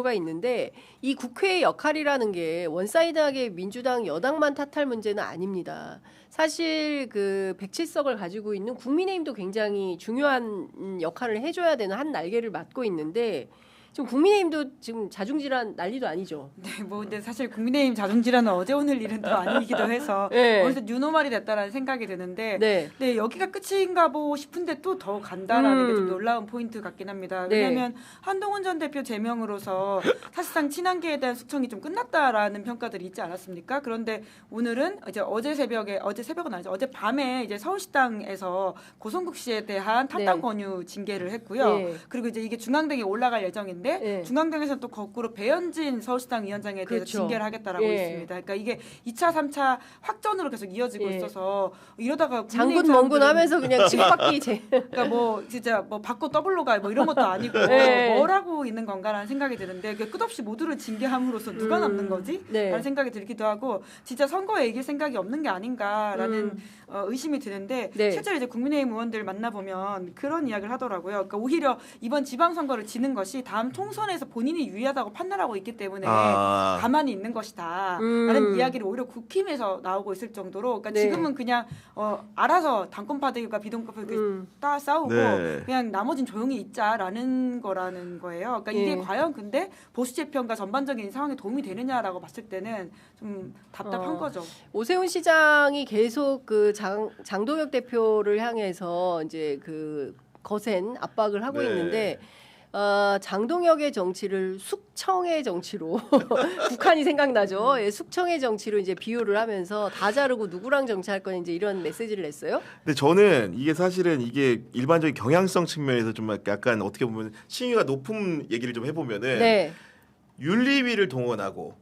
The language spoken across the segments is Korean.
가 있는데 이 국회의 역할이라는 게 원사이드하게 민주당 여당만 탓할 문제는 아닙니다. 사실 그 107석을 가지고 있는 국민의힘도 굉장히 중요한 역할을 해줘야 되는 한 날개를 맡고 있는데 지금 국민의힘도 지금 자중질환 난리도 아니죠. 네, 뭐 근데 사실 국민의힘 자중질환은 어제 오늘 일은 또 아니기도 해서 네. 어느새 뉴노멀이 됐다라는 생각이 드는데 네. 네, 여기가 끝인가 보고 싶은데 또 더 간다라는 게 좀 놀라운 포인트 같긴 합니다. 왜냐하면 한동훈 전 대표 제명으로서 사실상 친한계에 대한 숙청이 좀 끝났다라는 평가들이 있지 않았습니까? 그런데 오늘은 이제 어제 새벽은 아니죠. 어제 밤에 이제 서울시당에서 고성국 씨에 대한 탈당 권유 징계를 했고요. 그리고 이제 이게 중앙등에 올라갈 예정인데 중앙당에서는 또 거꾸로 배현진 서울시당 위원장에 대해서 징계를 하겠다라고 있습니다. 그러니까 이게 2차, 3차 확전으로 계속 이어지고 있어서 이러다가 장군 멍군 하면서 그냥 치고받기 그러니까 뭐 진짜 뭐 받고 더블로 가 뭐 이런 것도 아니고 뭐라고 있는 건가라는 생각이 드는데 끝없이 모두를 징계함으로써 누가 남는 거지? 라는 생각이 들기도 하고 진짜 선거에 이길 생각이 없는 게 아닌가라는 의심이 드는데 실제로 이제 국민의힘 의원들 만나보면 그런 이야기를 하더라고요. 그러니까 오히려 이번 지방선거를 지는 것이 다음 총선에서 본인이 유리하다고 판단하고 있기 때문에 가만히 있는 것이다 라는 이야기를 오히려 국힘에서 나오고 있을 정도로 그러니까 지금은 그냥 알아서 당권파들과 비동권파들 따 싸우고 그냥 나머진 조용히 있자라는 거라는 거예요. 그러니까 이게 과연 근데 보수 재편과 전반적인 상황에 도움이 되느냐라고 봤을 때는 좀 답답한 거죠. 오세훈 시장이 계속 그 장동혁 대표를 향해서 이제 그 거센 압박을 하고 있는데 장동혁의 정치를 숙청의 정치로 북한이 생각나죠. 숙청의 정치로 이제 비유를 하면서 다 자르고 누구랑 정치할 거냐 이제 이런 메시지를 냈어요. 근데 저는 이게 사실은 이게 일반적인 경향성 측면에서 좀 약간 어떻게 보면 신의가 높은 얘기를 좀 해보면은 윤리위를 동원하고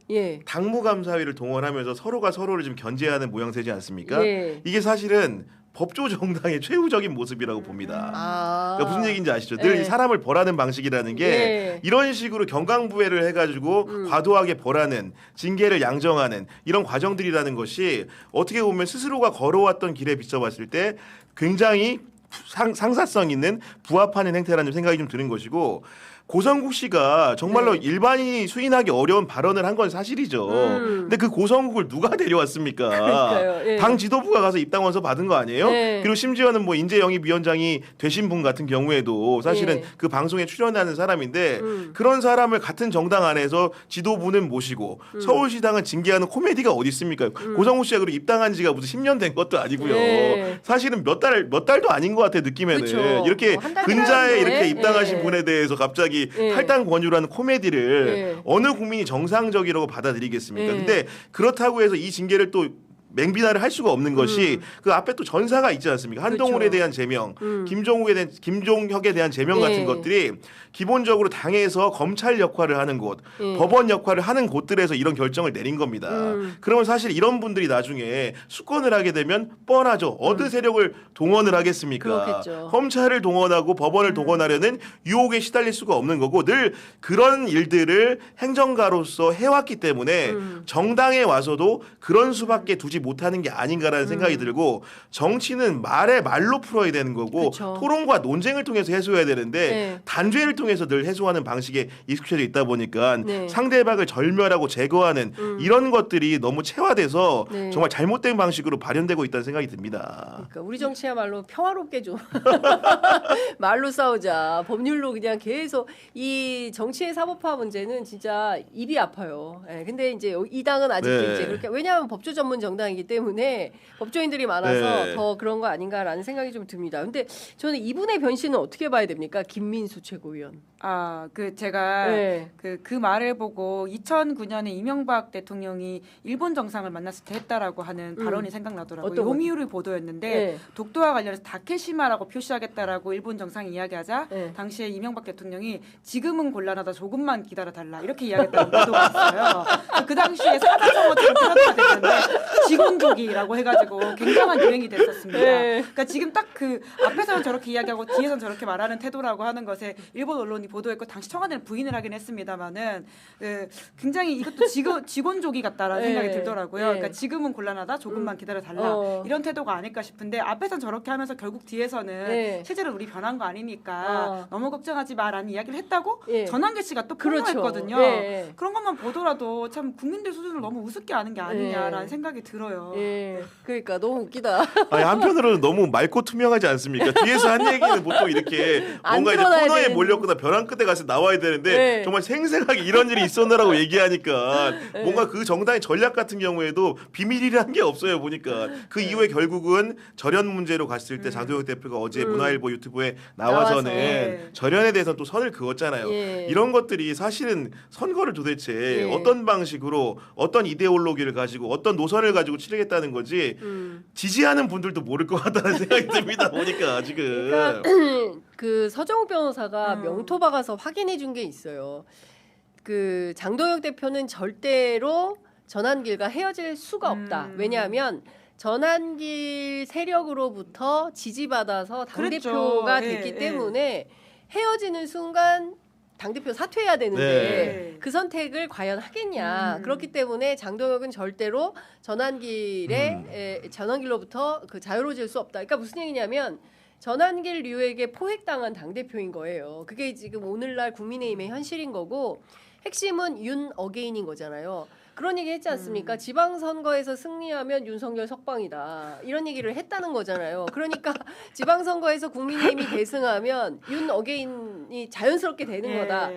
당무감사위를 동원하면서 서로가 서로를 좀 견제하는 모양새지 않습니까? 이게 사실은 법조 정당의 최후적인 모습이라고 봅니다. 그러니까 무슨 얘기인지 아시죠? 늘 사람을 벌하는 방식이라는 게 이런 식으로 경강부회를 해가지고 과도하게 벌하는 징계를 양정하는 이런 과정들이라는 것이 어떻게 보면 스스로가 걸어왔던 길에 비춰봤을 때 굉장히 상사성 있는 부합하는 행태라는 생각이 좀 드는 것이고 고성국 씨가 정말로 일반인이 수인하기 어려운 발언을 한 건 사실이죠. 근데 그 고성국을 누가 데려왔습니까? 당 지도부가 가서 입당원서 받은 거 아니에요? 그리고 심지어는 뭐 인재영입위원장이 되신 분 같은 경우에도 사실은 그 방송에 출연하는 사람인데 그런 사람을 같은 정당 안에서 지도부는 모시고 서울시당은 징계하는 코미디가 어디 있습니까? 고성국 씨가 그리고 입당한 지가 무슨 10년 된 것도 아니고요. 사실은 몇 달도 아닌 것 같아 느낌에는. 이렇게 근자에 이렇게 입당하신 분에 대해서 갑자기 탈당 권유라는 코미디를 어느 국민이 정상적이라고 받아들이겠습니까? 근데 그렇다고 해서 이 징계를 또 맹비난을 할 수가 없는 것이 그 앞에 또 전사가 있지 않습니까? 한동훈에 대한 제명, 김종혁에 대한 제명 같은 것들이 기본적으로 당에서 검찰 역할을 하는 곳, 법원 역할을 하는 곳들에서 이런 결정을 내린 겁니다. 그러면 사실 이런 분들이 나중에 수권을 하게 되면 뻔하죠. 어느 세력을 동원을 하겠습니까? 그렇겠죠. 검찰을 동원하고 법원을 동원하려는 유혹에 시달릴 수가 없는 거고 늘 그런 일들을 행정가로서 해왔기 때문에 정당에 와서도 그런 수밖에 두지 못하는 게 아닌가라는 생각이 들고 정치는 말로 풀어야 되는 거고 토론과 논쟁을 통해서 해소해야 되는데 단죄를 통해서 늘 해소하는 방식에 익숙해져 있다 보니까 상대방을 절멸하고 제거하는 이런 것들이 너무 체화돼서 정말 잘못된 방식으로 발현되고 있다는 생각이 듭니다. 그러니까 우리 정치야말로 평화롭게 좀 말로 싸우자. 법률로 그냥 계속 이 정치의 사법화 문제는 진짜 입이 아파요. 근데 이제 이 당은 아직도 이제 그렇게 왜냐하면 법조 전문 정당 이기 때문에 법조인들이 많아서 더 그런 거 아닌가라는 생각이 좀 듭니다. 근데 저는 이분의 변신은 어떻게 봐야 됩니까? 김민수 최고위원. 제가 그 말을 보고 2009년에 이명박 대통령이 일본 정상을 만났을 때 했다라고 하는 발언이 생각나더라고요. 요미우리 보도였는데 독도와 관련해서 다케시마라고 표시하겠다라고 일본 정상이 이야기하자 당시에 이명박 대통령이 지금은 곤란하다 조금만 기다려달라 이렇게 이야기했다는 보도가 있어요. 그 당시에 사자성어처럼 표현가 됐는데 직원족이라고 해가지고 굉장한 유행이 됐었습니다. 그러니까 지금 딱 그 앞에서는 저렇게 이야기하고 뒤에서는 저렇게 말하는 태도라고 하는 것에 일본 언론이 보도했고 당시 청와대는 부인을 하긴 했습니다만은 굉장히 이것도 직원족이 같다라는 생각이 들더라고요. 그러니까 지금은 곤란하다, 조금만 기다려 달라 이런 태도가 아닐까 싶은데 앞에서는 저렇게 하면서 결국 뒤에서는 실제로 우리 변한 거 아니니까 너무 걱정하지 마라는 이야기를 했다고 전한계 씨가 또 폭로했거든요. 그런 것만 보더라도 참 국민들 수준을 너무 우습게 아는 게 아니냐라는 생각이 들어요. 그러니까 너무 웃기다. 아니, 한편으로는 너무 맑고 투명하지 않습니까? 뒤에서 한 얘기는 보통 이렇게 뭔가 이제 코너에 몰렸거나 벼랑 끝에 가서 나와야 되는데 정말 생생하게 이런 일이 있었나라고 얘기하니까 뭔가 그 정당의 전략 같은 경우에도 비밀이라는 게 없어요. 보니까 그 이후에 결국은 절연 문제로 갔을 때 장도영 대표가 어제 문화일보 유튜브에 나와서는 절연에 대해서 또 선을 그었잖아요. 이런 것들이 사실은 선거를 도대체 어떤 방식으로 어떤 이데올로기를 가지고 어떤 노선을 가지고 치르겠다는 거지 지지하는 분들도 모를 것 같다는 생각이 듭니다. 보니까 지금 그러니까 그 서정욱 변호사가 명토 박아서 확인해 준 게 있어요. 그 장도영 대표는 절대로 전한길과 헤어질 수가 없다. 왜냐하면 전한길 세력으로부터 지지받아서 당대표가 됐기 때문에 헤어지는 순간 당대표 사퇴해야 되는데 그 선택을 과연 하겠냐. 그렇기 때문에 장동혁은 절대로 전한길로부터 그 자유로워질 수 없다. 그러니까 무슨 얘기냐면 전한길 류에게 포획당한 당대표인 거예요. 그게 지금 오늘날 국민의힘의 현실인 거고 핵심은 윤 어게인인 거잖아요. 그런 얘기 했지 않습니까? 지방선거에서 승리하면 윤석열 석방이다. 이런 얘기를 했다는 거잖아요. 그러니까 지방선거에서 국민의힘이 대승하면 윤 어게인이 자연스럽게 되는 거다.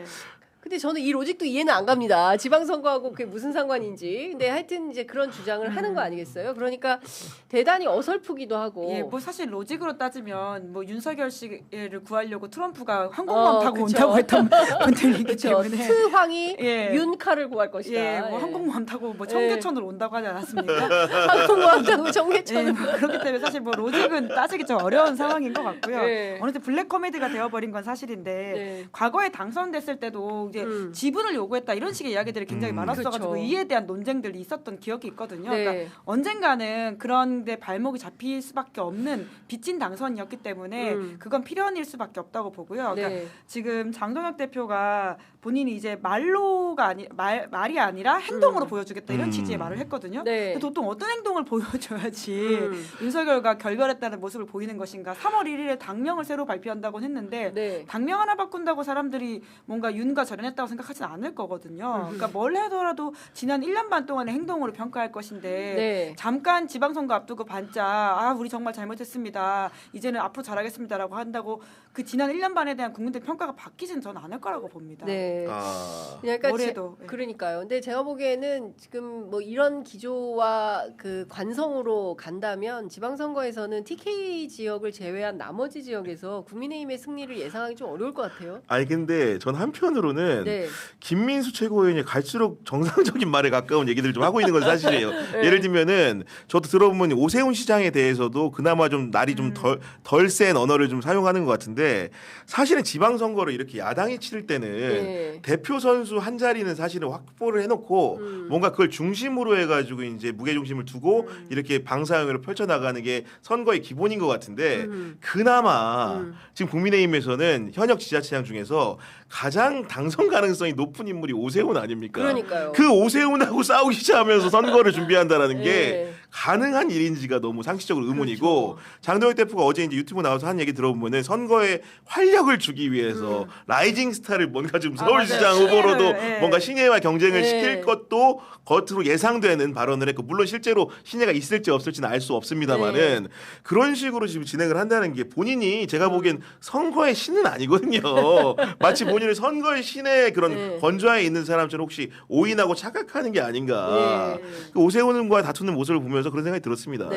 근데 저는 이 로직도 이해는 안 갑니다. 지방선거하고 그게 무슨 상관인지. 근데 하여튼 이제 그런 주장을 하는 거 아니겠어요? 그러니까 대단히 어설프기도 하고. 뭐 사실 로직으로 따지면 뭐 윤석열 씨를 구하려고 트럼프가 항공모함 타고 온다고 했던 분들이기 때문에 트황이 윤카를 구할 것이다. 뭐 항공모함 타고 뭐 청계천으로 온다고 하지 않았습니까? 항공모함 타고 청계천으로. 그렇기 때문에 사실 뭐 로직은 따지기 좀 어려운 상황인 것 같고요. 어느새 블랙 코미디가 되어버린 건 사실인데 과거에 당선됐을 때도 이제 지분을 요구했다 이런 식의 이야기들이 굉장히 많았어가지고 이에 대한 논쟁들이 있었던 기억이 있거든요. 그러니까 언젠가는 그런데 발목이 잡힐 수밖에 없는 빚진 당선이었기 때문에 그건 필연일 수밖에 없다고 보고요. 그러니까 지금 장동혁 대표가 본인이 이제 말이 아니라 행동으로 보여주겠다 이런 취지의 말을 했거든요. 근데 보통 어떤 행동을 보여줘야지 윤석열과 결별했다는 모습을 보이는 것인가. 3월 1일에 당명을 새로 발표한다고 했는데 당명 하나 바꾼다고 사람들이 뭔가 윤과 절연했다고 생각하진 않을 거거든요. 그러니까 뭘 하더라도 지난 1년 반 동안의 행동으로 평가할 것인데 잠깐 지방선거 앞두고 반짝 우리 정말 잘못했습니다. 이제는 앞으로 잘하겠습니다라고 한다고 그 지난 1년 반에 대한 국민들 평가가 바뀌지는 저는 않을 거라고 봅니다. 그러니까 그러니까요. 근데 제가 보기에는 지금 뭐 이런 기조와 그 관성으로 간다면 지방선거에서는 TK 지역을 제외한 나머지 지역에서 국민의힘의 승리를 예상하기 좀 어려울 것 같아요. 아니 근데 전 한편으로는 김민수 최고위원이 갈수록 정상적인 말에 가까운 얘기들을 좀 하고 있는 건 사실이에요. 예를 들면은 저도 들어보면 오세훈 시장에 대해서도 그나마 좀 날이 좀 덜 센 언어를 좀 사용하는 것 같은데 사실은 지방선거를 이렇게 야당이 치를 때는 대표 선수 한 자리는 사실은 확보를 해놓고 뭔가 그걸 중심으로 해가지고 이제 무게 중심을 두고 이렇게 방사형으로 펼쳐나가는 게 선거의 기본인 것 같은데 그나마 지금 국민의힘에서는 현역 지자체장 중에서 가장 당선 가능성이 높은 인물이 오세훈 아닙니까? 그러니까요. 그 오세훈하고 싸우기 시작하면서 선거를 준비한다는 게 가능한 일인지가 너무 상식적으로 의문이고 장동혁 대표가 어제 이제 유튜브 나와서 한 얘기 들어보면은 선거에 활력을 주기 위해서 라이징 스타를 뭔가 좀 서울시장 후보로도 뭔가 신예와 경쟁을 시킬 것도 겉으로 예상되는 발언을 했고 물론 실제로 신예가 있을지 없을지는 알 수 없습니다만은 그런 식으로 지금 진행을 한다는 게 본인이 제가 보기엔 선거의 신은 아니거든요. 마치 본인을 선거의 신의 그런 권좌에 있는 사람처럼 혹시 오인하고 착각하는 게 아닌가. 그 오세훈과 다투는 모습을 보면서 그런 생각이 들었습니다.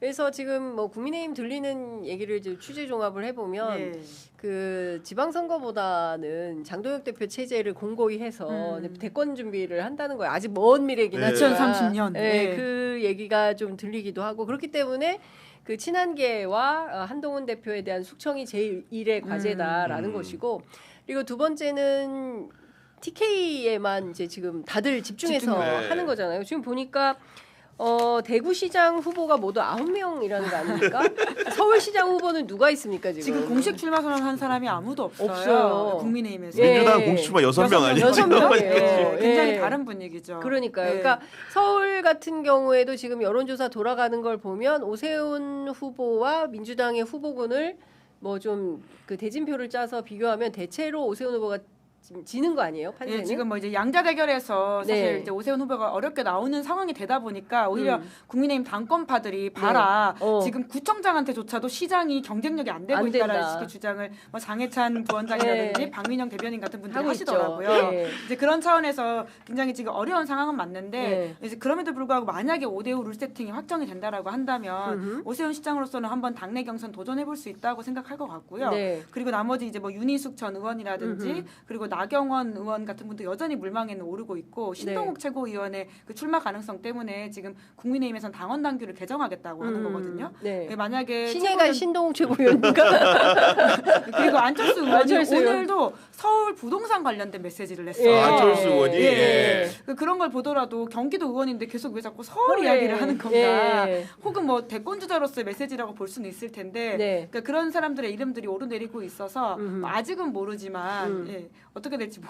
그래서 지금 뭐 국민의힘 들리는 얘기를 이제 취재 종합을 해보면 그 지방선거보다는 장동혁 대표 체제를 공고히 해서 대권 준비를 한다는 거예요. 아직 먼 미래긴 하지만 2030년. 그 얘기가 좀 들리기도 하고 그렇기 때문에 그 친한계와 한동훈 대표에 대한 숙청이 제1의 과제다라는 것이고 그리고 두 번째는 TK에만 이제 지금 다들 집중해서 하는 거잖아요. 지금 보니까 대구시장 후보가 모두 9명이라는 거 아닙니까? 서울시장 후보는 누가 있습니까 지금? 공식 출마 선언한 사람이 아무도 없어요. 없어요. 국민의힘에서. 민주당 공식 출마 6명 아니에요? 6명이에요. 굉장히 다른 분위기죠. 그러니까요. 그러니까 서울 같은 경우에도 지금 여론조사 돌아가는 걸 보면 오세훈 후보와 민주당의 후보군을 뭐 좀 그 대진표를 짜서 비교하면 대체로 오세훈 후보가 지는 거 아니에요? 판세는? 지금 뭐 이제 양자 대결에서 사실 이제 오세훈 후보가 어렵게 나오는 상황이 되다 보니까 오히려 국민의힘 당권파들이 봐라. 지금 구청장한테조차도 시장이 경쟁력이 안 되고 있다라는 식의 주장을 뭐 장해찬 부원장이라든지 박민영 대변인 같은 분들이 하시더라고요. 이제 그런 차원에서 굉장히 지금 어려운 상황은 맞는데 이제 그럼에도 불구하고 만약에 5대5 룰 세팅이 확정이 된다라고 한다면 오세훈 시장으로서는 한번 당내 경선 도전해 볼 수 있다고 생각할 것 같고요. 그리고 나머지 이제 뭐 윤희숙 전 의원이라든지 그리고 나경원 의원 같은 분도 여전히 물망에는 오르고 있고 신동욱 최고위원의 그 출마 가능성 때문에 지금 국민의힘에서는 당원 당규를 개정하겠다고 하는 거거든요. 만약에 신예가 신동욱 최고위원인가? 그리고 안철수 의원이 오늘도 서울 부동산 관련된 메시지를 냈어요. 안철수 의원이 그런 걸 보더라도 경기도 의원인데 계속 왜 자꾸 서울 이야기를 하는 건가? 혹은 뭐 대권 주자로서의 메시지라고 볼 수는 있을 텐데 그러니까 그런 사람들의 이름들이 오르내리고 있어서 아직은 모르지만 어떻게 될지